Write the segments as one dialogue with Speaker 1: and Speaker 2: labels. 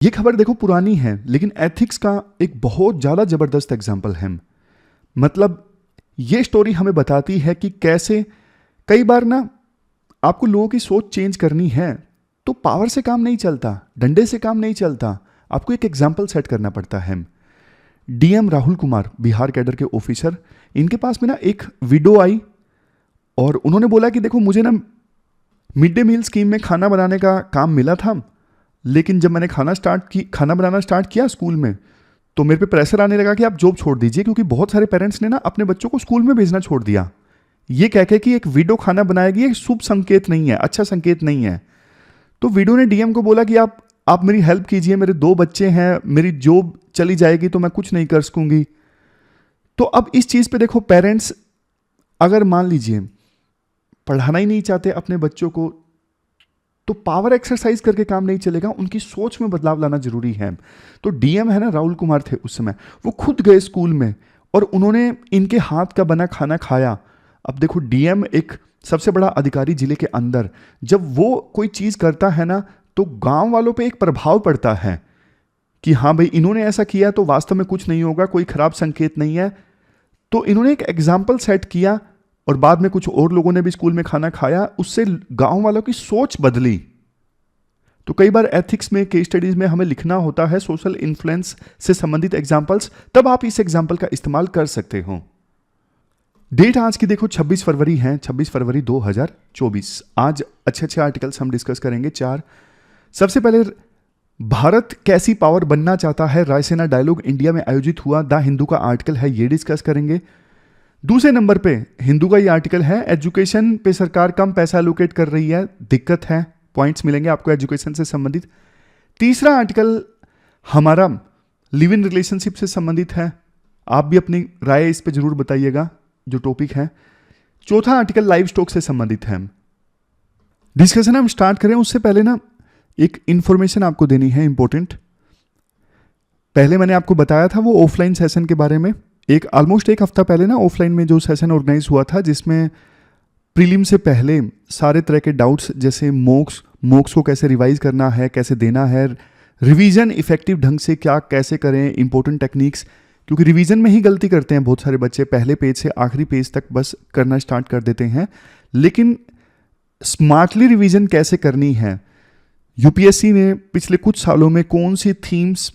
Speaker 1: ये खबर देखो पुरानी है, लेकिन एथिक्स का एक बहुत ज़्यादा ज़बरदस्त एग्जाम्पल है। मतलब ये स्टोरी हमें बताती है कि कैसे कई बार ना आपको लोगों की सोच चेंज करनी है तो पावर से काम नहीं चलता, डंडे से काम नहीं चलता, आपको एक एग्जाम्पल सेट करना पड़ता है। डीएम राहुल कुमार, बिहार कैडर के ऑफिसर, इनके पास में ना एक विडो आई और उन्होंने बोला कि देखो मुझे ना मिड डे मील स्कीम में खाना बनाने का काम मिला था, लेकिन जब मैंने खाना बनाना स्टार्ट किया स्कूल में तो मेरे पे प्रेशर आने लगा कि आप जॉब छोड़ दीजिए, क्योंकि बहुत सारे पेरेंट्स ने ना अपने बच्चों को स्कूल में भेजना छोड़ दिया। ये कह के कि एक विडो खाना बनाएगी, एक शुभ संकेत नहीं है, अच्छा संकेत नहीं है। तो विडो ने डीएम को बोला कि आप मेरी हेल्प कीजिए, मेरे 2 बच्चे हैं, मेरी जॉब चली जाएगी तो मैं कुछ नहीं कर सकूंगी। तो अब इस चीज़ पे देखो, पेरेंट्स अगर मान लीजिए पढ़ाना ही नहीं चाहते अपने बच्चों को तो पावर एक्सरसाइज करके काम नहीं चलेगा, उनकी सोच में बदलाव लाना जरूरी है। तो डीएम है ना, राहुल कुमार थे उस समय, वो खुद गए स्कूल में और उन्होंने इनके हाथ का बना खाना खाया। अब देखो डीएम एक सबसे बड़ा अधिकारी जिले के अंदर, जब वो कोई चीज़ करता है ना तो गांव वालों पे एक प्रभाव पड़ता है कि हाँ भाई इन्होंने ऐसा किया तो वास्तव में कुछ नहीं होगा, कोई खराब संकेत नहीं है। तो इन्होंने एक एग्जाम्पल सेट किया और बाद में कुछ और लोगों ने भी स्कूल में खाना खाया, उससे गांव वालों की सोच बदली। तो कई बार एथिक्स में, केस स्टडीज में हमें लिखना होता है सोशल इन्फ्लुएंस से संबंधित एग्जाम्पल्स, तब आप इस एग्जाम्पल का इस्तेमाल कर सकते हो। डेट आज की देखो 26 फरवरी है, 26 फरवरी 2024। आज अच्छे अच्छे आर्टिकल्स हम डिस्कस करेंगे 4। सबसे पहले, भारत कैसी पावर बनना चाहता है, रायसेना डायलॉग इंडिया में आयोजित हुआ, द हिंदू का आर्टिकल है, ये डिस्कस करेंगे। दूसरे नंबर पे हिंदू का ये आर्टिकल है, एजुकेशन पे सरकार कम पैसा एलोकेट कर रही है, दिक्कत है, पॉइंट्स मिलेंगे आपको एजुकेशन से संबंधित। तीसरा आर्टिकल हमारा लिव इन रिलेशनशिप से संबंधित है, आप भी अपनी राय इस पे जरूर बताइएगा जो टॉपिक है। चौथा आर्टिकल लाइव स्टॉक से संबंधित है। डिस्कशन हम स्टार्ट करें उससे पहले ना एक इंफॉर्मेशन आपको देनी है इंपॉर्टेंट। पहले मैंने आपको बताया था वो ऑफलाइन सेशन के बारे में, ऑलमोस्ट एक हफ्ता पहले ना ऑफलाइन में जो सेशन ऑर्गेनाइज हुआ था, जिसमें प्रीलिम से पहले सारे तरह के डाउट्स, जैसे मोक्स को कैसे रिवाइज करना है, कैसे देना है, रिवीजन इफेक्टिव ढंग से क्या कैसे करें, इंपॉर्टेंट टेक्निक्स, क्योंकि रिवीजन में ही गलती करते हैं बहुत सारे बच्चे, पहले पेज से आखिरी पेज तक बस करना स्टार्ट कर देते हैं। लेकिन स्मार्टली रिवीजन कैसे करनी है, यूपीएससी ने पिछले कुछ सालों में कौन सी थीम्स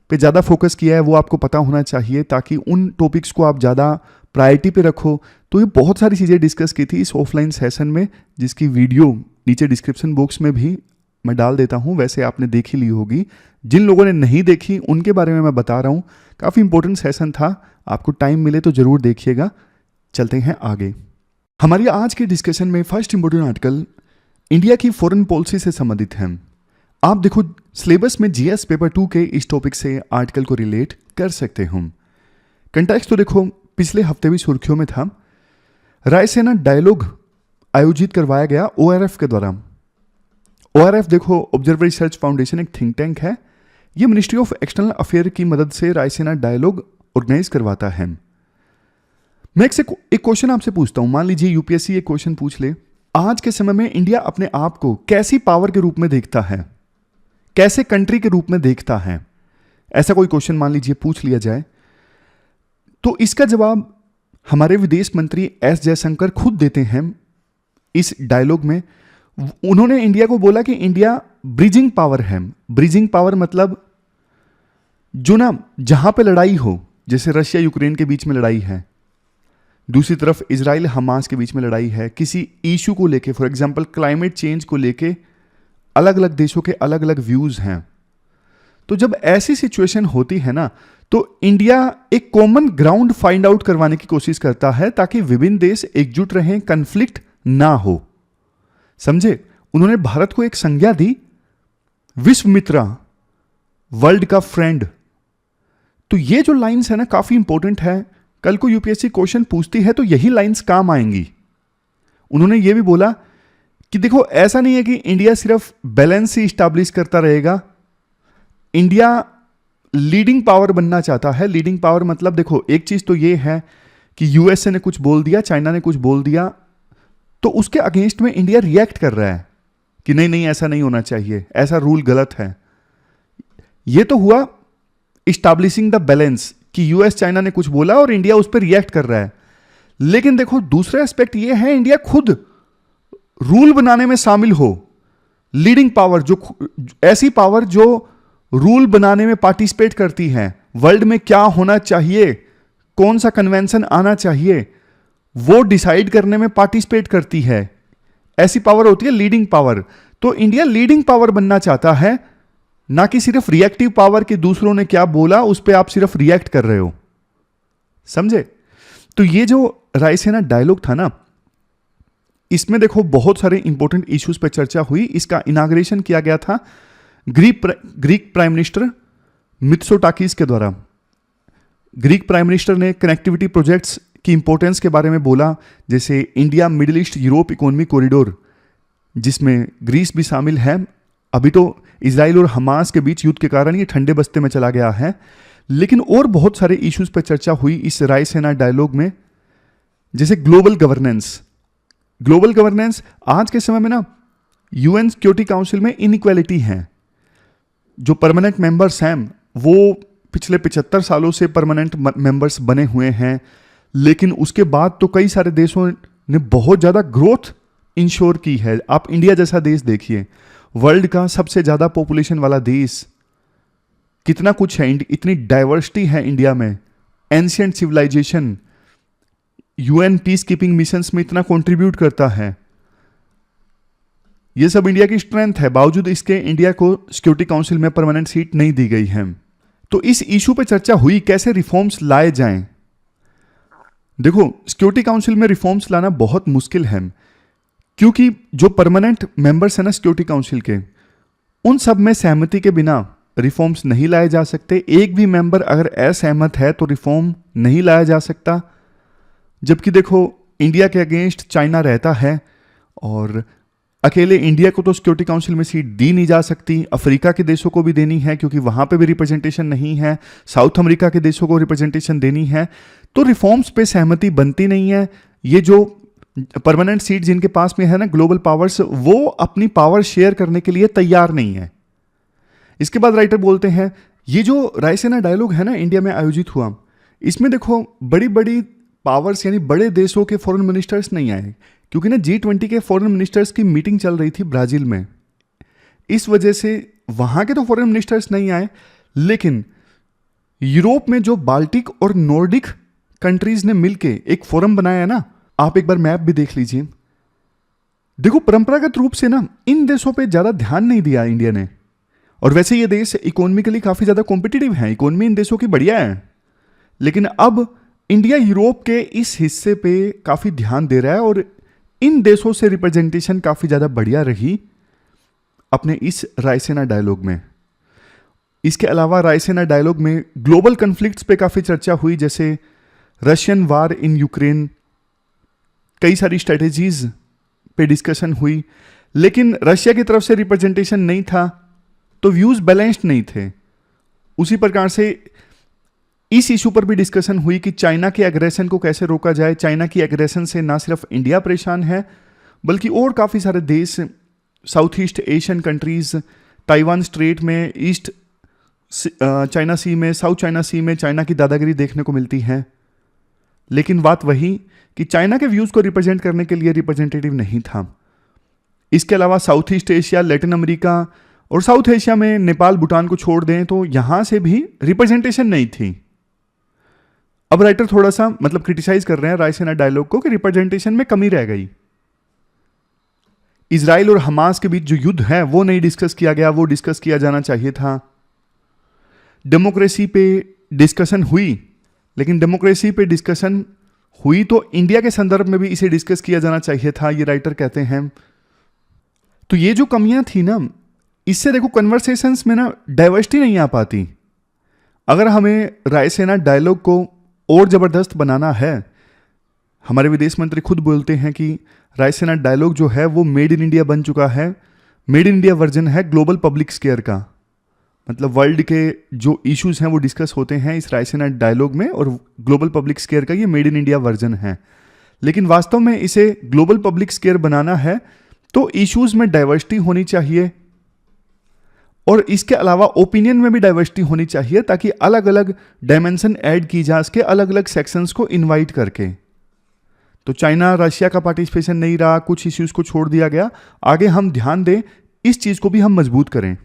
Speaker 1: पे ज़्यादा फोकस किया है वो आपको पता होना चाहिए, ताकि उन टॉपिक्स को आप ज़्यादा प्रायोरिटी पे रखो। तो ये बहुत सारी चीज़ें डिस्कस की थी इस ऑफलाइन सेशन में, जिसकी वीडियो नीचे डिस्क्रिप्शन बॉक्स में भी मैं डाल देता हूँ, वैसे आपने देख ही ली होगी। जिन लोगों ने नहीं देखी उनके बारे में मैं बता रहा हूँ, काफ़ी इंपॉर्टेंट सेशन था, आपको टाइम मिले तो ज़रूर देखिएगा। चलते हैं आगे। हमारी आज के डिस्कशन में फर्स्ट इंपॉर्टेंट आर्टिकल इंडिया की फॉरेन पॉलिसी से संबंधित है। आप देखो सिलेबस में जीएस पेपर 2 के इस टॉपिक से आर्टिकल को रिलेट कर सकते हो। कंटेक्स्ट तो देखो पिछले हफ्ते भी सुर्खियों में था, रायसेना डायलॉग आयोजित करवाया गया ओआरएफ के द्वारा। ओआरएफ देखो ऑब्जर्वर रिसर्च फाउंडेशन एक थिंक टैंक है, ये मिनिस्ट्री ऑफ एक्सटर्नल अफेयर की मदद से रायसेना डायलॉग ऑर्गेनाइज करवाता है। मैं एक क्वेश्चन आपसे पूछता हूं, मान लीजिए यूपीएससी एक क्वेश्चन पूछ ले, आज के समय में इंडिया अपने आप को कैसी पावर के रूप में देखता है, कैसे कंट्री के रूप में देखता है, ऐसा कोई क्वेश्चन मान लीजिए पूछ लिया जाए, तो इसका जवाब हमारे विदेश मंत्री एस जयशंकर खुद देते हैं इस डायलॉग में। उन्होंने इंडिया को बोला कि इंडिया ब्रिजिंग पावर है। ब्रिजिंग पावर मतलब जो ना जहां पे लड़ाई हो, जैसे रशिया यूक्रेन के बीच में लड़ाई है, दूसरी तरफ इजराइल हमास के बीच में लड़ाई है, किसी इशू को लेके, फॉर एग्जांपल क्लाइमेट चेंज को लेके अलग अलग देशों के अलग अलग व्यूज हैं। तो जब ऐसी सिचुएशन होती है ना, तो इंडिया एक कॉमन ग्राउंड फाइंड आउट करवाने की कोशिश करता है ताकि विभिन्न देश एकजुट रहें, कन्फ्लिक्ट ना हो। समझे? उन्होंने भारत को एक संज्ञा दी, विश्व मित्र, वर्ल्ड का फ्रेंड। तो ये जो लाइंस है ना काफी इंपॉर्टेंट है, कल को यूपीएससी क्वेश्चन पूछती है तो यही लाइंस काम आएंगी। उन्होंने ये भी बोला कि देखो ऐसा नहीं है कि इंडिया सिर्फ बैलेंस ही स्टैब्लिश करता रहेगा, इंडिया लीडिंग पावर बनना चाहता है। लीडिंग पावर मतलब देखो एक चीज तो ये है कि यूएसए ने कुछ बोल दिया, चाइना ने कुछ बोल दिया, तो उसके अगेंस्ट में इंडिया रिएक्ट कर रहा है कि नहीं नहीं ऐसा नहीं होना चाहिए, ऐसा रूल गलत है। ये तो हुआ इस्टैब्लिशिंग द बैलेंस कि यूएस चाइना ने कुछ बोला और इंडिया उस पर रिएक्ट कर रहा है। लेकिन देखो दूसरा एस्पेक्ट ये है, इंडिया खुद रूल बनाने में शामिल हो, लीडिंग पावर, जो ऐसी पावर जो रूल बनाने में पार्टिसिपेट करती है, वर्ल्ड में क्या होना चाहिए, कौन सा कन्वेंशन आना चाहिए, वो डिसाइड करने में पार्टिसिपेट करती है, ऐसी पावर होती है लीडिंग पावर। तो इंडिया लीडिंग पावर बनना चाहता है, ना कि सिर्फ रिएक्टिव पावर कि दूसरों ने क्या बोला उस पर आप सिर्फ रिएक्ट कर रहे हो। समझे? तो ये जो रायसीना डायलॉग था ना, इसमें बहुत सारे इंपॉर्टेंट इश्यूज पे चर्चा हुई। इसका इनाग्रेशन किया गया था ग्रीक प्राइम मिनिस्टर मित्सोटाकिस के द्वारा। ग्रीक प्राइम मिनिस्टर ने कनेक्टिविटी प्रोजेक्ट्स की इंपॉर्टेंस के बारे में बोला, जैसे India middle east Europe economic corridor, जिसमें ग्रीस भी शामिल है। अभी तो इजराइल और हमास के बीच युद्ध के कारण ये ठंडे बस्ते में चला गया है, लेकिन और बहुत सारे इश्यूज पर चर्चा हुई इस रायसीना डायलॉग में, जैसे ग्लोबल गवर्नेंस। ग्लोबल गवर्नेंस आज के समय में ना यूएन सिक्योरिटी काउंसिल में इनइक्वालिटी है। जो परमानेंट मेंबर्स हैं वो पिछले 75 सालों से परमानेंट मेंबर्स बने हुए हैं, लेकिन उसके बाद तो कई सारे देशों ने बहुत ज़्यादा ग्रोथ इंश्योर की है। आप इंडिया जैसा देश देखिए, वर्ल्ड का सबसे ज़्यादा पॉपुलेशन वाला देश, कितना कुछ है, इतनी डाइवर्सिटी है इंडिया में, ancient civilisation, UN peace keeping missions में इतना कंट्रीब्यूट करता है। ये सब इंडिया की स्ट्रेंथ है, बावजूद इसके इंडिया को सिक्योरिटी काउंसिल में परमानेंट सीट नहीं दी गई है। तो इस इशू पे चर्चा हुई कैसे रिफॉर्म्स लाए जाएं। देखो सिक्योरिटी काउंसिल में रिफॉर्म्स लाना बहुत मुश्किल है, क्योंकि जो परमानेंट मेंबर्स हैं ना सिक्योरिटी काउंसिल के, उन सब में सहमति के बिना रिफॉर्म्स नहीं लाए जा सकते। एक भी मेंबर अगर असहमत है तो रिफॉर्म नहीं लाया जा सकता। जबकि देखो इंडिया के अगेंस्ट चाइना रहता है और अकेले इंडिया को तो सिक्योरिटी काउंसिल में सीट दी नहीं जा सकती, अफ्रीका के देशों को भी देनी है क्योंकि वहां पे भी रिप्रेजेंटेशन नहीं है, साउथ अमेरिका के देशों को रिप्रेजेंटेशन देनी है, तो रिफॉर्म्स पे सहमति बनती नहीं है। ये जो परमानेंट सीट जिनके पास में है ना ग्लोबल पावर्स, वो अपनी पावर शेयर करने के लिए तैयार नहीं है। इसके बाद राइटर बोलते हैं ये जो रायसीना डायलॉग है ना इंडिया में आयोजित हुआ, इसमें देखो बड़ी बड़ी पावर्स यानी बड़े देशों के फॉरेन मिनिस्टर्स नहीं आए, क्योंकि ना G20 के फॉरेन मिनिस्टर्स की मीटिंग चल रही थी ब्राजील में। इस वजह से वहां के तो फॉरेन मिनिस्टर्स नहीं आए, लेकिन यूरोप में जो बाल्टिक और नॉर्डिक कंट्रीज ने मिलके एक फोरम बनाया है ना, आप एक बार मैप भी देख लीजिए। देखो परंपरागत रूप से ना इन देशों पे ज्यादा ध्यान नहीं दिया इंडिया ने, और वैसे ये देश इकोनॉमिकली काफी ज्यादा कॉम्पिटिटिव है, इकोनॉमी इन देशों की बढ़िया है, लेकिन अब इंडिया यूरोप के इस हिस्से पे काफी ध्यान दे रहा है और इन देशों से रिप्रेजेंटेशन काफी ज्यादा बढ़िया रही अपने इस रायसीना डायलॉग में। इसके अलावा रायसीना डायलॉग में ग्लोबल कॉन्फ्लिक्ट्स पे काफी चर्चा हुई, जैसे रशियन वार इन यूक्रेन, कई सारी स्ट्रेटेजीज पे डिस्कशन हुई, लेकिन रशिया की तरफ से रिप्रेजेंटेशन नहीं था तो व्यूज बैलेंस्ड नहीं थे। उसी प्रकार से इस इशू पर भी डिस्कशन हुई कि चाइना के एग्रेशन को कैसे रोका जाए। चाइना की एग्रेशन से ना सिर्फ इंडिया परेशान है, बल्कि और काफ़ी सारे देश, south east Asian countries, Taiwan straight में, ईस्ट चाइना सी में, साउथ चाइना सी में चाइना की दादागिरी देखने को मिलती है। लेकिन बात वही कि चाइना के व्यूज़ को रिप्रेजेंट करने के लिए रिप्रेजेंटेटिव नहीं था। इसके अलावा south east Asia, Latin America और साउथ एशिया में नेपाल भूटान को छोड़ दें तो यहां से भी रिप्रेजेंटेशन नहीं थी। अब राइटर थोड़ा सा क्रिटिसाइज कर रहे हैं रायसीना डायलॉग को कि रिप्रेजेंटेशन में कमी रह गई। इजराइल और हमास के बीच जो युद्ध है वो नहीं डिस्कस किया गया, वो डिस्कस किया जाना चाहिए था। डेमोक्रेसी पे डिस्कशन हुई, लेकिन डेमोक्रेसी पे डिस्कशन हुई तो इंडिया के संदर्भ में भी इसे डिस्कस किया जाना चाहिए था, ये राइटर कहते हैं। तो ये जो कमियां थी ना, इससे देखो कन्वर्सेशंस में ना डाइवर्सिटी नहीं आ पाती। अगर हमें रायसीना डायलॉग को और ज़बरदस्त बनाना है, हमारे विदेश मंत्री खुद बोलते हैं कि रायसीना डायलॉग जो है वो मेड इन इंडिया बन चुका है, मेड इन इंडिया वर्जन है ग्लोबल पब्लिक स्केयर का। वर्ल्ड के जो इश्यूज हैं वो डिस्कस होते हैं इस रायसीना डायलॉग में, और ग्लोबल पब्लिक स्केयर का ये मेड इन इंडिया वर्जन है। लेकिन वास्तव में इसे ग्लोबल पब्लिक स्केयर बनाना है तो इश्यूज में डाइवर्सिटी होनी चाहिए, और इसके अलावा ओपिनियन में भी डाइवर्सिटी होनी चाहिए ताकि अलग अलग डायमेंशन ऐड की जा सके अलग अलग सेक्शंस को इनवाइट करके। तो चाइना रशिया का पार्टिसिपेशन नहीं रहा, कुछ इश्यूज को छोड़ दिया गया, आगे हम ध्यान दें इस चीज को भी हम मजबूत करें।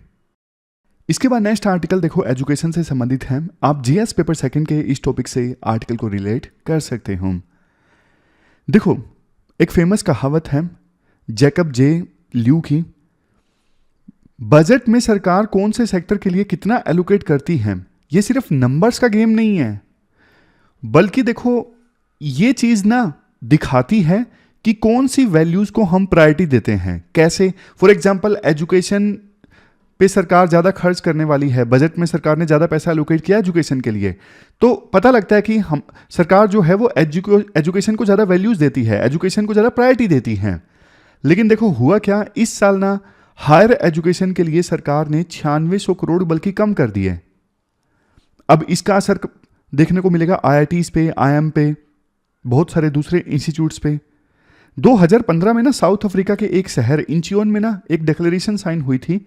Speaker 1: इसके बाद नेक्स्ट आर्टिकल देखो एजुकेशन से संबंधित है। आप जीएस पेपर सेकंड के इस टॉपिक से आर्टिकल को रिलेट कर सकते हो। देखो एक फेमस कहावत है जैकब जे ल्यू की, बजट में सरकार कौन से सेक्टर के लिए कितना एलोकेट करती है ये सिर्फ नंबर्स का गेम नहीं है, बल्कि देखो ये चीज ना दिखाती है कि कौन सी वैल्यूज को हम प्रायोरिटी देते हैं। कैसे? फॉर एग्जांपल एजुकेशन पे सरकार ज़्यादा खर्च करने वाली है, बजट में सरकार ने ज़्यादा पैसा एलोकेट किया एजुकेशन के लिए, तो पता लगता है कि हम सरकार जो है वो एजुकेशन को ज़्यादा वैल्यूज़ देती है, एजुकेशन को ज़्यादा प्रायोरिटी देती है। लेकिन देखो हुआ क्या, इस साल ना हायर एजुकेशन के लिए सरकार ने 9600 करोड़ बल्कि कम कर दिए। अब इसका असर देखने को मिलेगा IITs पे, IIM पे, बहुत सारे दूसरे इंस्टीट्यूट्स पे। 2015 में ना साउथ अफ्रीका के एक शहर इंचियोन में ना एक डिक्लेरेशन साइन हुई थी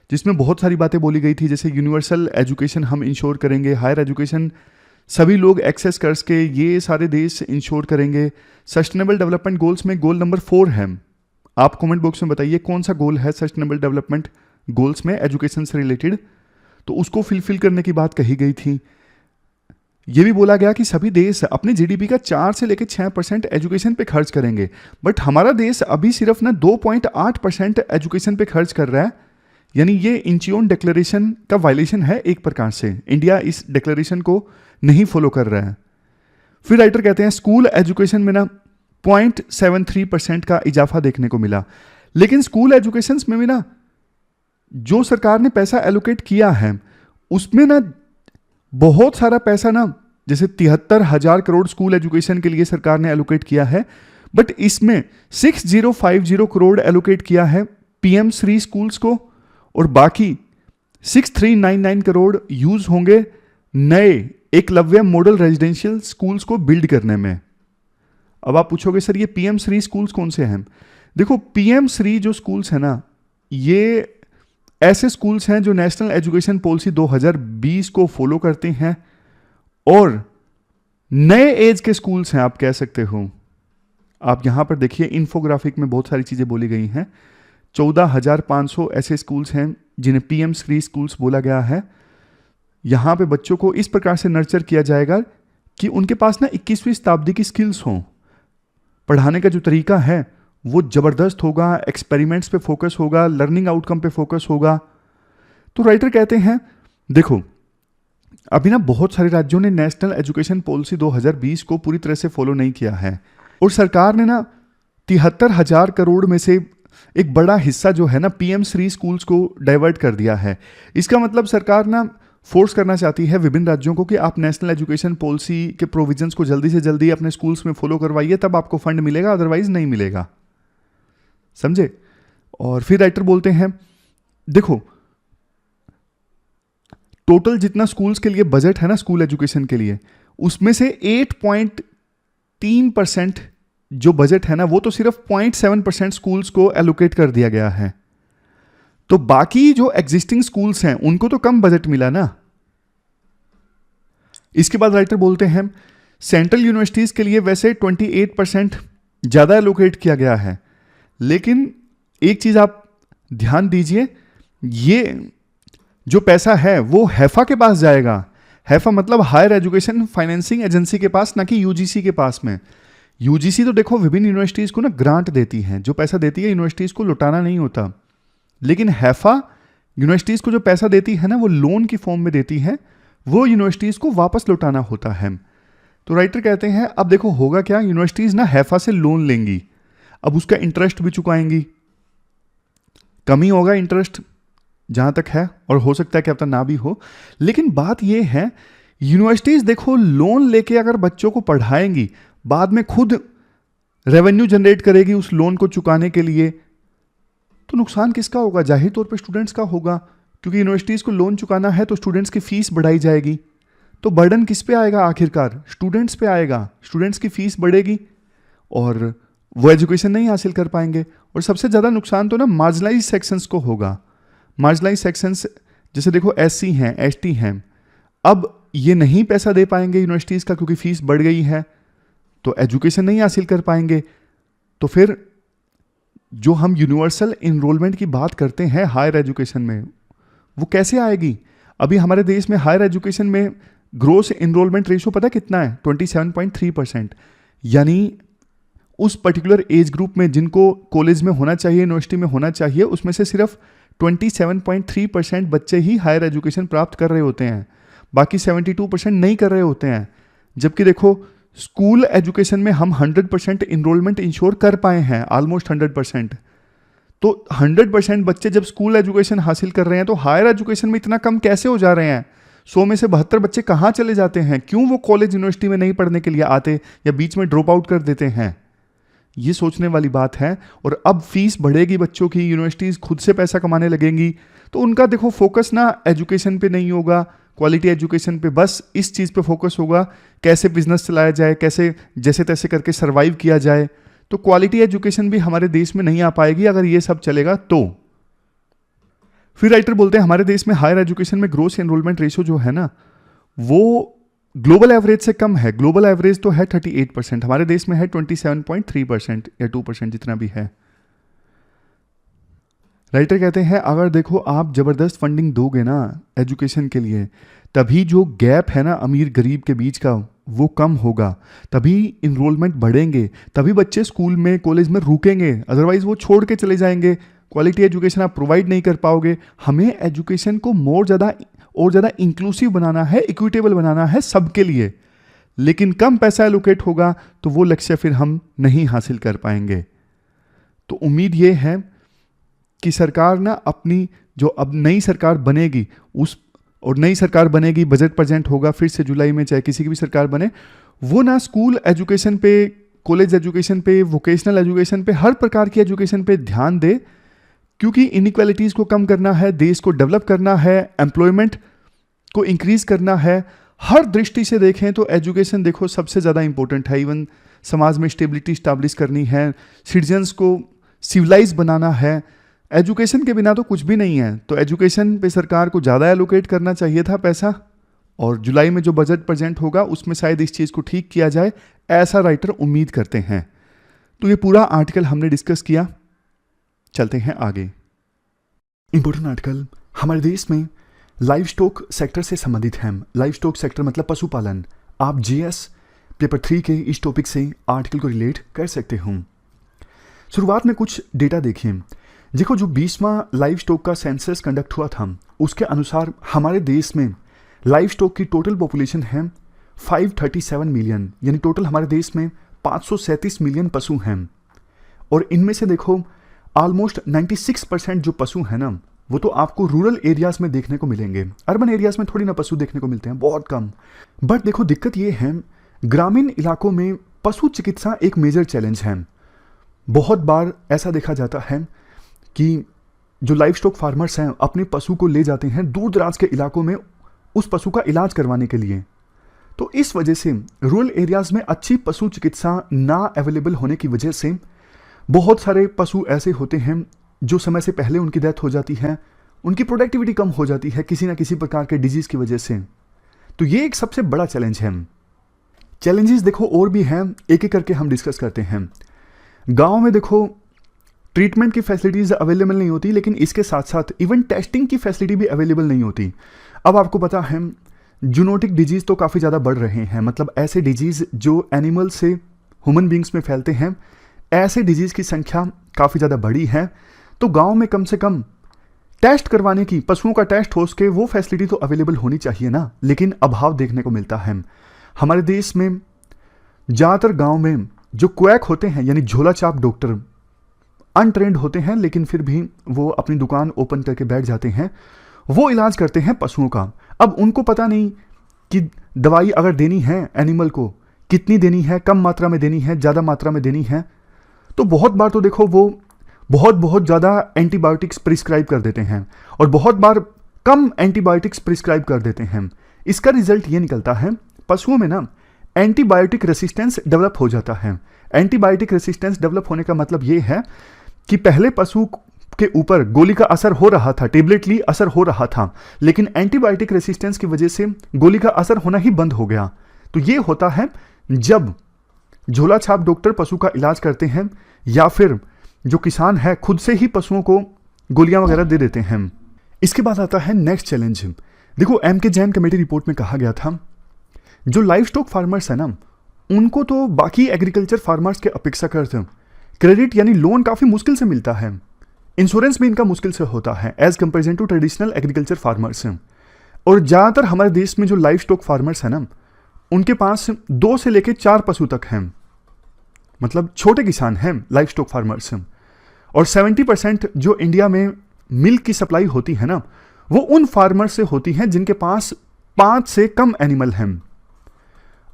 Speaker 1: जिसमें बहुत सारी बातें बोली गई थी, जैसे यूनिवर्सल एजुकेशन हम इंश्योर करेंगे, हायर एजुकेशन सभी लोग एक्सेस कर सके, ये सारे देश इंश्योर करेंगे। सस्टेनेबल डेवलपमेंट गोल्स में गोल नंबर 4 है। आप कमेंट बॉक्स में बताइए कौन सा गोल है सस्टेनेबल डेवलपमेंट गोल्स में एजुकेशन से रिलेटेड, तो उसको फिलफिल करने की बात कही गई थी। ये भी बोला गया कि सभी देश अपने जीडीपी का 4 से लेकर 6% एजुकेशन पे खर्च करेंगे, बट हमारा देश अभी सिर्फ ना 2.8% एजुकेशन पे खर्च कर रहा है। यानी ये इंचियोन डिक्लेरेशन का वायलेशन है एक प्रकार से, इंडिया इस डिक्लेरेशन को नहीं फॉलो कर रहा है। फिर राइटर कहते हैं स्कूल एजुकेशन में ना 0.73% का इजाफा देखने को मिला, लेकिन स्कूल एजुकेशन में भी ना जो सरकार ने पैसा एलोकेट किया है उसमें ना बहुत सारा पैसा ना, जैसे 73,000 करोड़ स्कूल एजुकेशन के लिए सरकार ने एलोकेट किया है, बट इसमें 6050 करोड़ एलोकेट किया है PM श्री स्कूल्स को, और बाकी 6399 करोड़ यूज होंगे नए एकलव्य मॉडल रेजिडेंशियल स्कूल्स को बिल्ड करने में। अब आप पूछोगे सर ये PM श्री स्कूल्स कौन से हैं? देखो PM श्री जो स्कूल्स हैं ना, ये ऐसे स्कूल्स हैं जो नेशनल एजुकेशन पॉलिसी 2020 को फॉलो करते हैं और नए एज के स्कूल्स हैं आप कह सकते हो। आप यहां पर देखिए इन्फोग्राफिक में बहुत सारी चीजें बोली गई हैं। 14,500 ऐसे स्कूल्स हैं जिन्हें PM श्री स्कूल्स बोला गया है। यहां पे बच्चों को इस प्रकार से नर्चर किया जाएगा कि उनके पास ना 21वीं शताब्दी की स्किल्स हों। पढ़ाने का जो तरीका है वो जबरदस्त होगा, एक्सपेरिमेंट्स पे फोकस होगा, लर्निंग आउटकम पे फोकस होगा। तो राइटर कहते हैं देखो अभी ना बहुत सारे राज्यों ने नेशनल एजुकेशन पॉलिसी 2020 को पूरी तरह से फॉलो नहीं किया है, और सरकार ने ना 73,000 करोड़ में से एक बड़ा हिस्सा जो है ना PM श्री स्कूल्स को डाइवर्ट कर दिया है। इसका मतलब सरकार ना फोर्स करना चाहती है विभिन्न राज्यों को कि आप नेशनल एजुकेशन पॉलिसी के प्रोविजंस को जल्दी से जल्दी अपने स्कूल्स में फॉलो करवाइए, तब आपको फंड मिलेगा, अदरवाइज नहीं मिलेगा। समझे? और फिर राइटर बोलते हैं देखो टोटल जितना स्कूल्स के लिए बजट है ना स्कूल एजुकेशन के लिए, उसमें से 8.3% जो बजट है ना वो तो सिर्फ 0.7% स्कूल्स को एलोकेट कर दिया गया है। तो बाकी जो एग्जिस्टिंग स्कूल्स हैं उनको तो कम बजट मिला ना। इसके बाद राइटर बोलते हैं सेंट्रल यूनिवर्सिटीज के लिए वैसे 28% ज्यादा एलोकेट किया गया है, लेकिन एक चीज आप ध्यान दीजिए, ये जो पैसा है वो हैफा के पास जाएगा। हैफा मतलब हायर एजुकेशन फाइनेंसिंग एजेंसी के पास, ना कि UGC के पास में। UGC तो देखो विभिन्न यूनिवर्सिटीज को ना ग्रांट देती है, जो पैसा देती है यूनिवर्सिटीज को लौटाना नहीं होता, लेकिन हैफा यूनिवर्सिटीज को जो पैसा देती है ना वो लोन की फॉर्म में देती है, वो यूनिवर्सिटीज को वापस लौटाना होता है। तो राइटर कहते हैं अब देखो होगा क्या, यूनिवर्सिटीज ना हैफा से लोन लेंगी, अब उसका इंटरेस्ट भी चुकाएंगी, कमी होगा इंटरेस्ट जहां तक है, और हो सकता है कि अब तक ना भी हो। लेकिन बात यह है यूनिवर्सिटीज देखो लोन लेके अगर बच्चों को पढ़ाएंगी, बाद में खुद रेवेन्यू जनरेट करेगी उस लोन को चुकाने के लिए, तो नुकसान किसका होगा? जाहिर तौर पे स्टूडेंट्स का होगा, क्योंकि यूनिवर्सिटीज को लोन चुकाना है तो स्टूडेंट्स की फीस बढ़ाई जाएगी, तो बर्डन किस पे आएगा? आखिरकार स्टूडेंट्स पे आएगा। स्टूडेंट्स की फीस बढ़ेगी और वो एजुकेशन नहीं हासिल कर पाएंगे, और सबसे ज़्यादा नुकसान तो ना मार्जिनलाइज सेक्शंस को होगा। मार्जिनलाइज सेक्शंस जैसे देखो SC हैं, ST हैं, अब ये नहीं पैसा दे पाएंगे यूनिवर्सिटीज़ का क्योंकि फीस बढ़ गई है, तो एजुकेशन नहीं हासिल कर पाएंगे। तो फिर जो हम यूनिवर्सल इनरोलमेंट की बात करते हैं हायर एजुकेशन में, वो कैसे आएगी? अभी हमारे देश में हायर एजुकेशन में ग्रोस इनरोलमेंट रेशियो पता कितना है? 27.3%। यानी उस पर्टिकुलर एज ग्रुप में जिनको कॉलेज में होना चाहिए, यूनिवर्सिटी में होना चाहिए, उसमें से सिर्फ 27.3% बच्चे ही हायर एजुकेशन प्राप्त कर रहे होते हैं, बाकी 72% नहीं कर रहे होते हैं। जबकि देखो स्कूल एजुकेशन में हम 100% इनरोलमेंट इंश्योर कर पाए हैं, ऑलमोस्ट 100%। तो 100% बच्चे जब स्कूल एजुकेशन हासिल कर रहे हैं तो हायर एजुकेशन में इतना कम कैसे हो जा रहे हैं? 100 में से 72 बच्चे कहाँ चले जाते हैं? क्यों वो कॉलेज यूनिवर्सिटी में नहीं पढ़ने के लिए आते या बीच में ड्रॉप आउट कर देते हैं? ये सोचने वाली बात है। और अब फीस बढ़ेगी बच्चों की, यूनिवर्सिटीज़ खुद से पैसा कमाने लगेंगी, तो उनका देखो फोकस ना एजुकेशन पे नहीं होगा, क्वालिटी एजुकेशन पे, बस इस चीज़ पे फोकस होगा कैसे बिजनेस चलाया जाए, कैसे जैसे तैसे करके सर्वाइव किया जाए। तो क्वालिटी एजुकेशन भी हमारे देश में नहीं आ पाएगी अगर ये सब चलेगा तो। फिर राइटर बोलते हैं हमारे देश में हायर एजुकेशन में ग्रोस एनरोलमेंट रेशियो जो है ना, वो ग्लोबल एवरेज से कम है। ग्लोबल एवरेज तो है 38%, हमारे देश में है 27.3% या 2% जितना भी है। राइटर कहते हैं अगर देखो आप ज़बरदस्त फंडिंग दोगे ना एजुकेशन के लिए, तभी जो गैप है ना अमीर गरीब के बीच का वो कम होगा, तभी इनरोलमेंट बढ़ेंगे, तभी बच्चे स्कूल में कॉलेज में रुकेंगे, अदरवाइज वो छोड़ के चले जाएंगे। क्वालिटी एजुकेशन आप प्रोवाइड नहीं कर पाओगे। हमें एजुकेशन को और ज़्यादा इंक्लूसिव बनाना है, इक्विटेबल बनाना है सबके लिए, लेकिन कम पैसा एलोकेट होगा तो वो लक्ष्य फिर हम नहीं हासिल कर पाएंगे। तो उम्मीद ये है कि सरकार ना अपनी जो अब नई सरकार बनेगी नई सरकार बनेगी, बजट प्रेजेंट होगा फिर से जुलाई में, चाहे किसी की भी सरकार बने, वो ना स्कूल एजुकेशन पे, कॉलेज एजुकेशन पे, वोकेशनल एजुकेशन पे, हर प्रकार की एजुकेशन पे ध्यान दे, क्योंकि इनइक्वालिटीज़ को कम करना है, देश को डेवलप करना है, एम्प्लॉयमेंट को इंक्रीज करना है। हर दृष्टि से देखें तो एजुकेशन देखो सबसे ज़्यादा इंपॉर्टेंट है। इवन समाज में स्टेबिलिटी स्टैब्लिश करनी है, सिटीजन्स को सिविलाइज बनाना है, एजुकेशन के बिना तो कुछ भी नहीं है। तो एजुकेशन पे सरकार को ज़्यादा एलोकेट करना चाहिए था पैसा, और जुलाई में जो बजट प्रेजेंट होगा उसमें शायद इस चीज़ को ठीक किया जाए, ऐसा राइटर उम्मीद करते हैं। तो ये पूरा आर्टिकल हमने डिस्कस किया, चलते हैं आगे। इंपॉर्टेंट आर्टिकल हमारे देश में लाइव स्टॉक सेक्टर से संबंधित है। लाइव स्टॉक सेक्टर मतलब पशुपालन। आप GS पेपर 3 के इस टॉपिक से आर्टिकल को रिलेट कर सकते हो। शुरुआत में कुछ डेटा देखिए। देखो जो 20वां लाइव स्टॉक का सेंसस कंडक्ट हुआ था उसके अनुसार हमारे देश में लाइव स्टॉक की टोटल पॉपुलेशन है 537 मिलियन, यानी टोटल हमारे देश में 537 मिलियन पशु हैं। और इनमें से देखो ऑलमोस्ट 96% जो पशु हैं ना वो तो आपको रूरल एरियाज में देखने को मिलेंगे। अर्बन एरियाज में थोड़ी ना पशु देखने को मिलते हैं, बहुत कम। बट देखो दिक्कत ये है, ग्रामीण इलाकों में पशु चिकित्सा एक मेजर चैलेंज है। बहुत बार ऐसा देखा जाता है कि जो लाइव स्टॉक फार्मर्स हैं अपने पशु को ले जाते हैं दूर दराज के इलाकों में उस पशु का इलाज करवाने के लिए। तो इस वजह से रूरल एरियाज में अच्छी पशु चिकित्सा ना अवेलेबल होने की वजह से बहुत सारे पशु ऐसे होते हैं जो समय से पहले उनकी डेथ हो जाती है, उनकी प्रोडक्टिविटी कम हो जाती है किसी ना किसी प्रकार के डिजीज़ की वजह से। तो ये एक सबसे बड़ा चैलेंज है। चैलेंजेस देखो और भी हैं, एक एक करके हम डिस्कस करते हैं। गाँव में देखो ट्रीटमेंट की फैसिलिटीज़ अवेलेबल नहीं होती, लेकिन इसके साथ साथ इवन टेस्टिंग की फैसिलिटी भी अवेलेबल नहीं होती। अब आपको पता है जूनोटिक डिजीज़ तो काफ़ी ज़्यादा बढ़ रहे हैं, मतलब ऐसे डिजीज़ जो एनिमल से ह्यूमन बींग्स में फैलते हैं, ऐसे डिजीज़ की संख्या काफ़ी ज़्यादा बढ़ी है। तो गांव में कम से कम टेस्ट करवाने की, पशुओं का टेस्ट हो सके, वो फैसिलिटी तो अवेलेबल होनी चाहिए ना, लेकिन अभाव देखने को मिलता है। हमारे देश में ज़्यादातर गांव में जो क्वैक होते हैं यानी झोला छाप डॉक्टर अनट्रेंड होते हैं, लेकिन फिर भी वो अपनी दुकान ओपन करके बैठ जाते हैं, वो इलाज करते हैं पशुओं का। अब उनको पता नहीं कि दवाई अगर देनी है एनिमल को कितनी देनी है, कम मात्रा में देनी है, ज़्यादा मात्रा में देनी है। तो बहुत बार तो देखो वो बहुत ज़्यादा एंटीबायोटिक्स प्रिस्क्राइब कर देते हैं और बहुत बार कम एंटीबायोटिक्स प्रिस्क्राइब कर देते हैं। इसका रिजल्ट ये निकलता है पशुओं में ना एंटीबायोटिक रेसिस्टेंस डेवलप हो जाता है। एंटीबायोटिक रेसिस्टेंस डेवलप होने का मतलब ये है कि पहले पशु के ऊपर गोली का असर हो रहा था, टेबलेट ली असर हो रहा था, लेकिन एंटीबायोटिक रेसिस्टेंस की वजह से गोली का असर होना ही बंद हो गया। तो ये होता है जब झोला छाप डॉक्टर पशु का इलाज करते हैं या फिर जो किसान है खुद से ही पशुओं को गोलियां वगैरह दे देते हैं। इसके बाद आता है नेक्स्ट चैलेंज। देखो एम के जैन कमेटी रिपोर्ट में कहा गया था जो लाइव स्टॉक फार्मर्स है ना, उनको तो बाकी एग्रीकल्चर फार्मर्स के अपेक्षा करते क्रेडिट यानी लोन काफ़ी मुश्किल से मिलता है, इंश्योरेंस भी इनका मुश्किल से होता है as comparison to traditional agriculture farmers. और ज़्यादातर हमारे देश में जो लाइव स्टॉक फार्मर्स है ना, उनके पास 2 से लेकर 4 पशु तक हैं, मतलब छोटे किसान हैं लाइव स्टॉक फार्मर्स। और 70% जो इंडिया में मिल्क की सप्लाई होती है ना, वो उन फार्मर से होती हैं जिनके पास 5 से कम एनिमल हैं।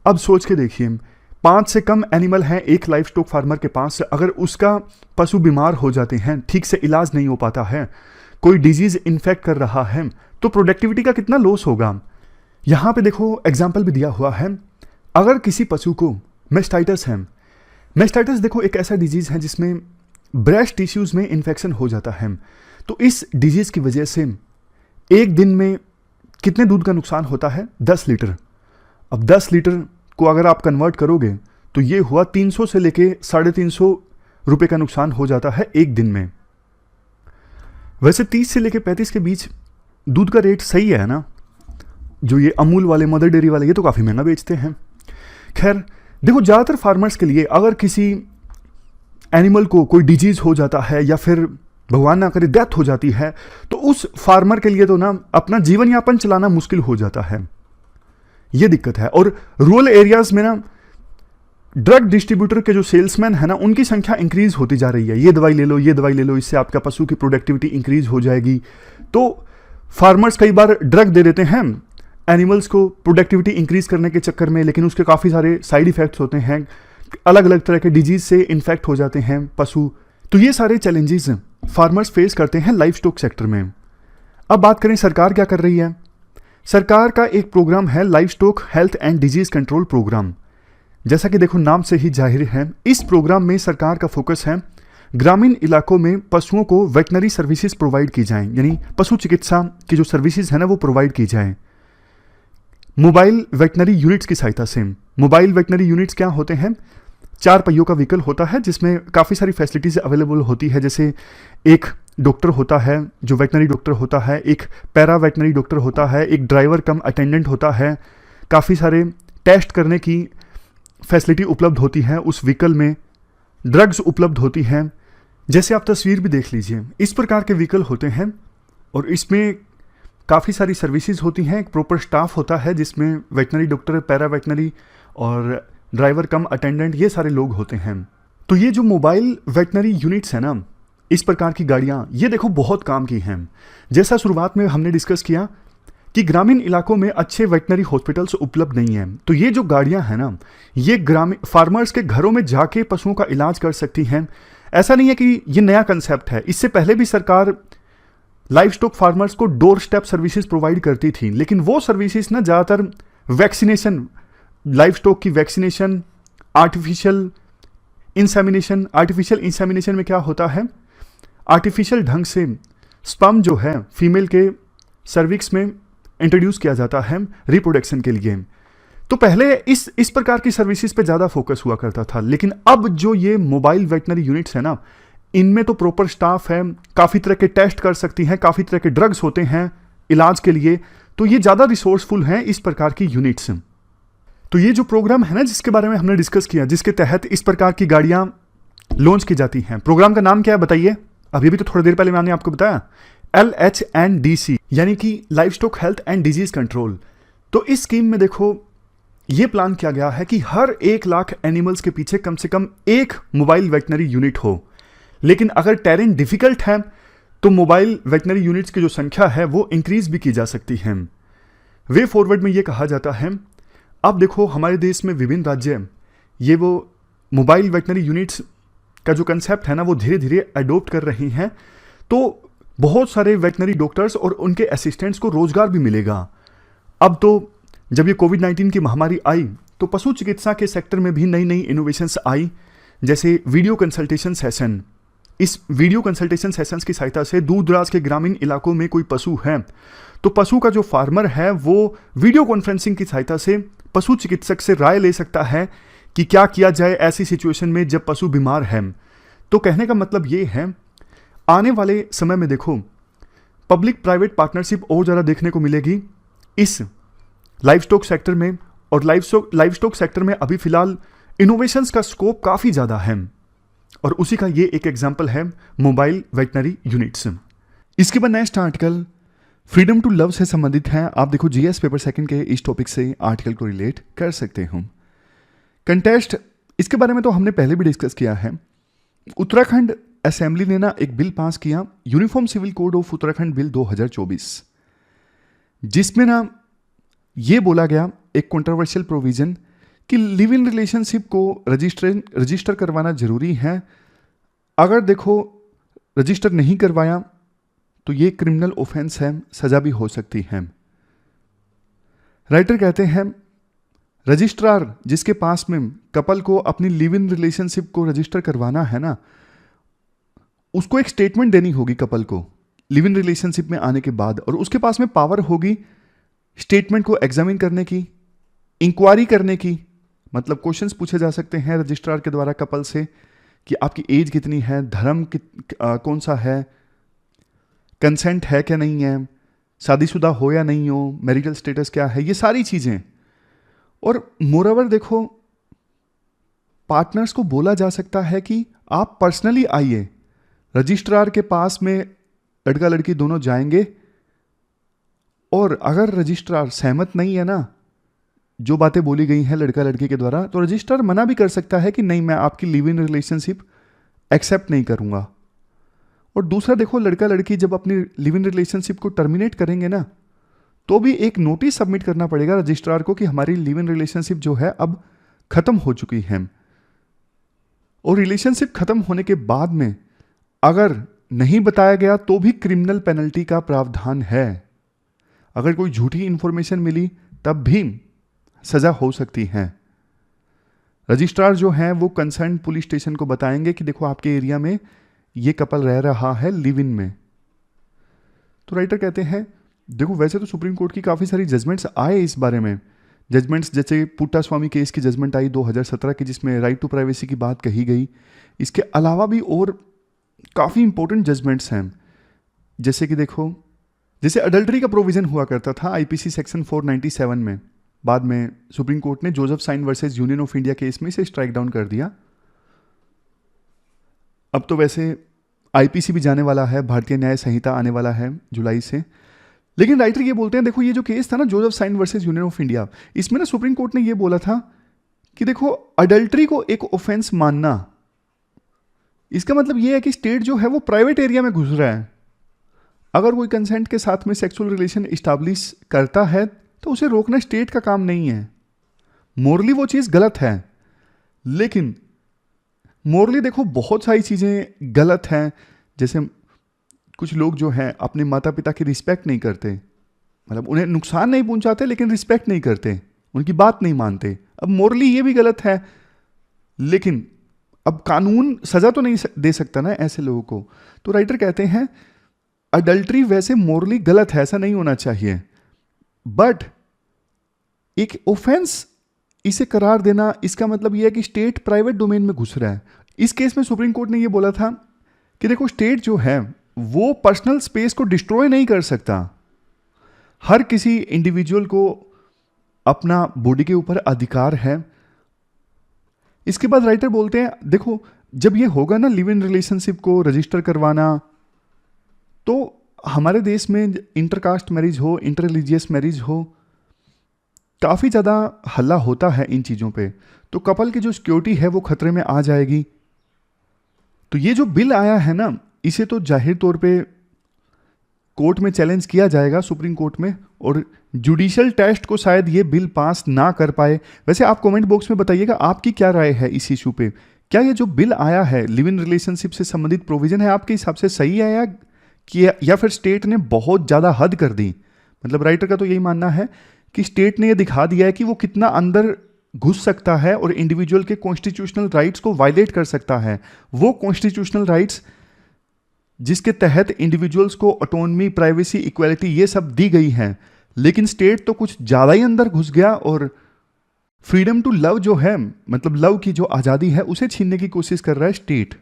Speaker 1: अब सोच के देखिए, 5 से कम एनिमल हैं एक लाइव स्टॉक फार्मर के पास, अगर उसका पशु बीमार हो जाते हैं, ठीक से इलाज नहीं हो पाता है, कोई डिजीज इन्फेक्ट कर रहा है, तो प्रोडक्टिविटी का कितना लॉस होगा। यहां पे देखो एग्जाम्पल भी दिया हुआ है, अगर किसी पशु को मेस्टाइटिस है, मेस्टाइटिस देखो एक ऐसा डिजीज है जिसमें ब्रेस्ट टिश्यूज में इन्फेक्शन हो जाता है। तो इस डिजीज की वजह से एक दिन में कितने दूध का नुकसान होता है? 10 लीटर। अब 10 लीटर को अगर आप कन्वर्ट करोगे तो ये हुआ 300 से लेके 350 रुपए का नुकसान हो जाता है एक दिन में। वैसे 30 से लेके 35 के बीच दूध का रेट सही है ना, जो ये अमूल वाले मदर डेयरी वाले ये तो काफ़ी महंगा बेचते हैं। खैर देखो ज़्यादातर फार्मर्स के लिए अगर किसी एनिमल को कोई डिजीज हो जाता है या फिर भगवान ना करे डेथ हो जाती है, तो उस फार्मर के लिए तो ना अपना जीवन यापन चलाना मुश्किल हो जाता है, ये दिक्कत है। और रूरल एरियाज में ना ड्रग डिस्ट्रीब्यूटर के जो सेल्समैन है ना, उनकी संख्या इंक्रीज होती जा रही है, ये दवाई ले लो, ये दवाई ले लो, इससे आपका पशु की प्रोडक्टिविटी इंक्रीज हो जाएगी। तो फार्मर्स कई बार ड्रग दे देते हैं एनिमल्स को प्रोडक्टिविटी इंक्रीज करने के चक्कर में, लेकिन उसके काफ़ी सारे साइड इफेक्ट्स होते हैं, अलग अलग तरह के डिजीज से इन्फेक्ट हो जाते हैं पशु। तो ये सारे चैलेंजेस फार्मर्स फेस करते हैं लाइव स्टॉक सेक्टर में। अब बात करें सरकार क्या कर रही है। सरकार का एक प्रोग्राम है livestock health and disease control programme. जैसा कि देखो नाम से ही जाहिर है, इस प्रोग्राम में सरकार का फोकस है ग्रामीण इलाकों में पशुओं को वेटनरी सर्विसेज प्रोवाइड की जाएं, यानी पशु चिकित्सा की जो सर्विसेज है ना वो प्रोवाइड की जाए मोबाइल वेटनरी यूनिट्स की सहायता से। मोबाइल वेटनरी यूनिट्स क्या होते हैं? 4 पहियों का व्हीकल होता है जिसमें काफ़ी सारी फैसिलिटीज अवेलेबल होती है, जैसे एक डॉक्टर होता है जो वेटनरी डॉक्टर होता है, एक पैरा वेटनरी डॉक्टर होता है, एक ड्राइवर कम अटेंडेंट होता है, काफ़ी सारे टेस्ट करने की फैसिलिटी उपलब्ध होती है उस व्हीकल में, ड्रग्स उपलब्ध होती हैं। जैसे आप तस्वीर भी देख लीजिए, इस प्रकार के व्हीकल होते हैं और इसमें काफ़ी सारी सर्विसेज होती हैं, एक प्रॉपर स्टाफ होता है जिसमें वेटनरी डॉक्टर, पैरा वेटनरी और ड्राइवर कम अटेंडेंट ये सारे लोग होते हैं। तो ये जो मोबाइल वेटनरी यूनिट्स है ना, इस प्रकार की गाड़ियाँ, ये देखो बहुत काम की हैं। जैसा शुरुआत में हमने डिस्कस किया कि ग्रामीण इलाकों में अच्छे वेटनरी हॉस्पिटल्स उपलब्ध नहीं हैं, तो ये जो गाड़ियाँ हैं ना, ये ग्रामीण फार्मर्स के घरों में जाके पशुओं का इलाज कर सकती हैं। ऐसा नहीं है कि ये नया कंसेप्ट है, इससे पहले भी सरकार लाइव स्टॉक फार्मर्स को डोर स्टेप सर्विसेज प्रोवाइड करती थी, लेकिन वो सर्विसेज ना ज़्यादातर वैक्सीनेशन, लाइव स्टॉक की वैक्सीनेशन, आर्टिफिशियल इंसेमिनेशन में क्या होता है, आर्टिफिशियल ढंग से स्पर्म जो है फीमेल के सर्विक्स में इंट्रोड्यूस किया जाता है रिप्रोडक्शन के लिए। तो पहले इस प्रकार की सर्विसेज पे ज़्यादा फोकस हुआ करता था, लेकिन अब जो ये मोबाइल वेटनरी यूनिट्स है ना, इनमें तो प्रॉपर स्टाफ है, काफ़ी तरह के टेस्ट कर सकती हैं, काफ़ी तरह के ड्रग्स होते हैं इलाज के लिए, तो ये ज़्यादा रिसोर्सफुल हैं इस प्रकार की यूनिट्स। तो ये जो प्रोग्राम है ना जिसके बारे में हमने डिस्कस किया, जिसके तहत इस प्रकार की गाड़ियाँ लॉन्च की जाती हैं, प्रोग्राम का नाम क्या है बताइए? अभी भी तो थोड़ी देर पहले मैंने आपको बताया, LHNDC, यानी कि live stock health and disease control. तो इस स्कीम में देखो ये प्लान किया गया है कि हर 1 लाख एनिमल्स के पीछे कम से कम एक मोबाइल वेटनरी यूनिट हो, लेकिन अगर टेरेन डिफिकल्ट है तो मोबाइल वेटनरी यूनिट्स की जो संख्या है वो इंक्रीज भी की जा सकती है। वे फॉरवर्ड में ये कहा जाता है, अब देखो हमारे देश में विभिन्न राज्य ये वो मोबाइल वेटनरी यूनिट्स का जो कंसेप्ट है ना वो धीरे धीरे अडोप्ट कर रही हैं, तो बहुत सारे वेटनरी डॉक्टर्स और उनके असिस्टेंट्स को रोजगार भी मिलेगा। अब तो जब ये कोविड-19 की महामारी आई तो पशु चिकित्सा के सेक्टर में भी नई नई इनोवेशंस आई, जैसे वीडियो कंसल्टेशन सेशन, इस वीडियो कंसल्टेशन सेशंस की सहायता से दूर दराज के ग्रामीण इलाकों में कोई पशु है तो पशु का जो फार्मर है वो वीडियो कॉन्फ्रेंसिंग की सहायता से पशु चिकित्सक से राय ले सकता है कि क्या किया जाए ऐसी सिचुएशन में जब पशु बीमार है। तो कहने का मतलब ये है, आने वाले समय में देखो पब्लिक प्राइवेट पार्टनरशिप और ज़्यादा देखने को मिलेगी इस लाइव स्टॉक सेक्टर में। और लाइव स्टॉक सेक्टर में अभी फिलहाल इनोवेशंस का स्कोप काफ़ी ज़्यादा है और उसी का ये एक एग्जाम्पल है मोबाइल वेटनरी यूनिट्स। इसके बाद next article freedom to love से संबंधित है। आप देखो जीएस पेपर सेकंड के इस टॉपिक से आर्टिकल को रिलेट कर सकते हो। कंटेस्ट, इसके बारे में तो हमने पहले भी डिस्कस किया है। उत्तराखंड असेंबली ने ना एक बिल पास किया, uniform civil code of Uttarakhand bill 2024, जिसमें ना ये बोला गया एक कंट्रोवर्शियल प्रोविजन कि लिव इन रिलेशनशिप को रजिस्टर करवाना जरूरी है। अगर देखो रजिस्टर नहीं करवाया तो ये क्रिमिनल ऑफेंस है, सजा भी हो सकती है। राइटर कहते हैं रजिस्ट्रार जिसके पास में कपल को अपनी लिव इन रिलेशनशिप को रजिस्टर करवाना है ना, उसको एक स्टेटमेंट देनी होगी कपल को लिव इन रिलेशनशिप में आने के बाद, और उसके पास में पावर होगी स्टेटमेंट को एग्जामिन करने की, इंक्वायरी करने की। मतलब क्वेश्चंस पूछे जा सकते हैं रजिस्ट्रार के द्वारा कपल से कि आपकी एज कितनी है, धर्म कौन सा है, कंसेंट है क्या नहीं है, शादीशुदा हो या नहीं हो, मैरिटल स्टेटस क्या है, ये सारी चीज़ें। और मोरओवर देखो पार्टनर्स को बोला जा सकता है कि आप पर्सनली आइए, रजिस्ट्रार के पास में लड़का लड़की दोनों जाएंगे, और अगर रजिस्ट्रार सहमत नहीं है ना जो बातें बोली गई हैं लड़का लड़की के द्वारा, तो रजिस्ट्रार मना भी कर सकता है कि नहीं मैं आपकी लिव इन रिलेशनशिप एक्सेप्ट नहीं करूंगा। और दूसरा देखो लड़का लड़की जब अपनी लिव इन रिलेशनशिप को टर्मिनेट करेंगे ना तो भी एक नोटिस सबमिट करना पड़ेगा रजिस्ट्रार को कि हमारी लिव इन रिलेशनशिप जो है अब खत्म हो चुकी है। और रिलेशनशिप खत्म होने के बाद में अगर नहीं बताया गया तो भी क्रिमिनल पेनल्टी का प्रावधान है। अगर कोई झूठी इंफॉर्मेशन मिली तब भी सजा हो सकती है। रजिस्ट्रार जो है वो कंसर्न पुलिस स्टेशन को बताएंगे कि देखो आपके एरिया में ये कपल रह रहा है लिव इन में। तो राइटर कहते हैं देखो वैसे तो सुप्रीम कोर्ट की काफ़ी सारी जजमेंट्स आए इस बारे में, जजमेंट्स जैसे पुट्टा स्वामी केस की जजमेंट आई 2017 की जिसमें राइट टू प्राइवेसी की बात कही गई। इसके अलावा भी और काफ़ी इंपॉर्टेंट जजमेंट्स हैं, जैसे कि देखो जैसे अडल्ट्री का प्रोविजन हुआ करता था आईपीसी सेक्शन 497 में, बाद में सुप्रीम कोर्ट ने Joseph Shine versus union of India case में इसे स्ट्राइक डाउन कर दिया। अब तो वैसे आईपीसी भी जाने वाला है, भारतीय न्याय संहिता आने वाला है जुलाई से। लेकिन राइटर ये बोलते हैं देखो ये जो केस था ना Joseph Shine versus union of India, इसमें ना सुप्रीम कोर्ट ने ये बोला था कि देखो अडल्ट्री को एक ऑफेंस मानना, इसका मतलब ये है कि स्टेट जो है वो प्राइवेट एरिया में घुस रहा है। अगर कोई कंसेंट के साथ में सेक्सुअल रिलेशन इस्टेब्लिश करता है तो उसे रोकना स्टेट का काम नहीं है। मोरली वो चीज़ गलत है, लेकिन मोरली देखो बहुत सारी चीज़ें गलत हैं। जैसे कुछ लोग जो हैं अपने माता पिता की रिस्पेक्ट नहीं करते, मतलब उन्हें नुकसान नहीं पहुंचाते लेकिन रिस्पेक्ट नहीं करते, उनकी बात नहीं मानते। अब मोरली ये भी गलत है, लेकिन अब कानून सजा तो नहीं दे सकता ना ऐसे लोगों को। तो राइटर कहते हैं अडल्ट्री वैसे मोरली गलत है, ऐसा नहीं होना चाहिए, बट एक ऑफेंस इसे करार देना इसका मतलब यह है कि स्टेट प्राइवेट डोमेन में घुस रहा है। इस केस में सुप्रीम कोर्ट ने यह बोला था कि देखो स्टेट जो है वो पर्सनल स्पेस को डिस्ट्रॉय नहीं कर सकता। हर किसी इंडिविजुअल को अपना बॉडी के ऊपर अधिकार है। इसके बाद राइटर बोलते हैं देखो जब ये होगा ना लिव इन रिलेशनशिप को रजिस्टर करवाना, तो हमारे देश में इंटरकास्ट मैरिज हो, इंटर रिलीजियस मैरिज हो, काफ़ी ज़्यादा हल्ला होता है इन चीज़ों पे, तो कपल की जो सिक्योरिटी है वो खतरे में आ जाएगी। तो ये जो बिल आया है ना इसे तो जाहिर तौर पे कोर्ट में चैलेंज किया जाएगा सुप्रीम कोर्ट में, और जुडिशियल टेस्ट को शायद ये बिल पास ना कर पाए। वैसे आप कमेंट बॉक्स में बताइएगा आपकी क्या राय है इस इशू पे। क्या ये जो बिल आया है लिव इन रिलेशनशिप से संबंधित प्रोविजन है आपके हिसाब से सही है या फिर स्टेट ने बहुत ज़्यादा हद कर दी। मतलब राइटर का तो यही मानना है कि स्टेट ने ये दिखा दिया है कि वो कितना अंदर घुस सकता है और इंडिविजुअल के कॉन्स्टिट्यूशनल राइट्स को वायलेट कर सकता है। वो कॉन्स्टिट्यूशनल राइट्स जिसके तहत इंडिविजुअल्स को ऑटोनमी, प्राइवेसी, इक्वालिटी ये सब दी गई हैं, लेकिन स्टेट तो कुछ ज़्यादा ही अंदर घुस गया और फ्रीडम टू लव जो है, मतलब लव की जो आज़ादी है, उसे छीनने की कोशिश कर रहा है स्टेट।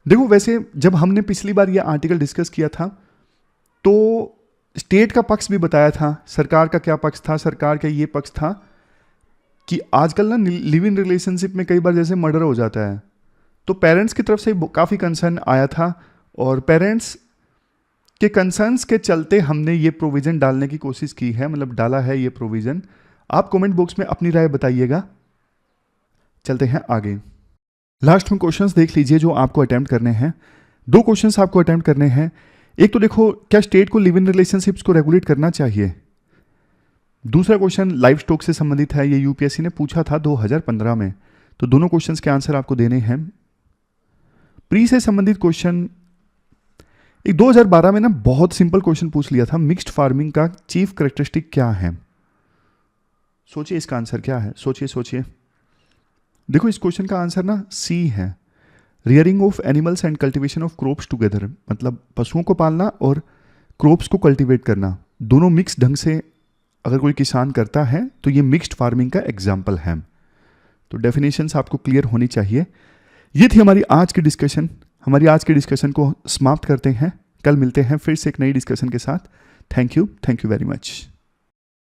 Speaker 1: देखो, वैसे जब हमने पिछली बार ये आर्टिकल डिस्कस किया था तो स्टेट का पक्ष भी बताया था, सरकार का क्या पक्ष था। सरकार का ये पक्ष था कि आजकल ना लिव इन रिलेशनशिप में कई बार जैसे मर्डर हो जाता है, तो पेरेंट्स की तरफ से काफ़ी कंसर्न आया था और पेरेंट्स के कंसर्न्स के चलते हमने ये प्रोविज़न डालने की कोशिश की है, मतलब डाला है ये प्रोविज़न। आप कमेंट बॉक्स में अपनी राय बताइएगा। चलते हैं आगे। लास्ट में क्वेश्चंस देख लीजिए जो आपको अटेम्प्ट करने हैं। 2 क्वेश्चंस आपको अटेम्प्ट करने हैं। एक तो देखो, क्या स्टेट को लिव इन रिलेशनशिप्स को रेगुलेट करना चाहिए। दूसरा क्वेश्चन लाइव स्टॉक से संबंधित है, ये यूपीएससी ने पूछा था 2015 में। तो दोनों क्वेश्चंस के आंसर आपको देने हैं। प्री से संबंधित क्वेश्चन, एक 2012 में ना बहुत सिंपल क्वेश्चन पूछ लिया था, मिक्स्ड फार्मिंग का चीफ कैरेक्टरिस्टिक क्या है। सोचिए इसका आंसर क्या है, सोचिए। देखो, इस क्वेश्चन का आंसर ना सी है, rearing of animals and cultivation of crops together, मतलब पशुओं को पालना और क्रॉप्स को कल्टीवेट करना, दोनों मिक्स ढंग से अगर कोई किसान करता है तो ये मिक्स्ड फार्मिंग का एग्जाम्पल है। तो डेफिनेशंस आपको क्लियर होनी चाहिए। ये थी हमारी आज की डिस्कशन। हमारी आज की डिस्कशन को समाप्त करते हैं। कल मिलते हैं फिर से एक नई डिस्कशन के साथ। Thank you very much.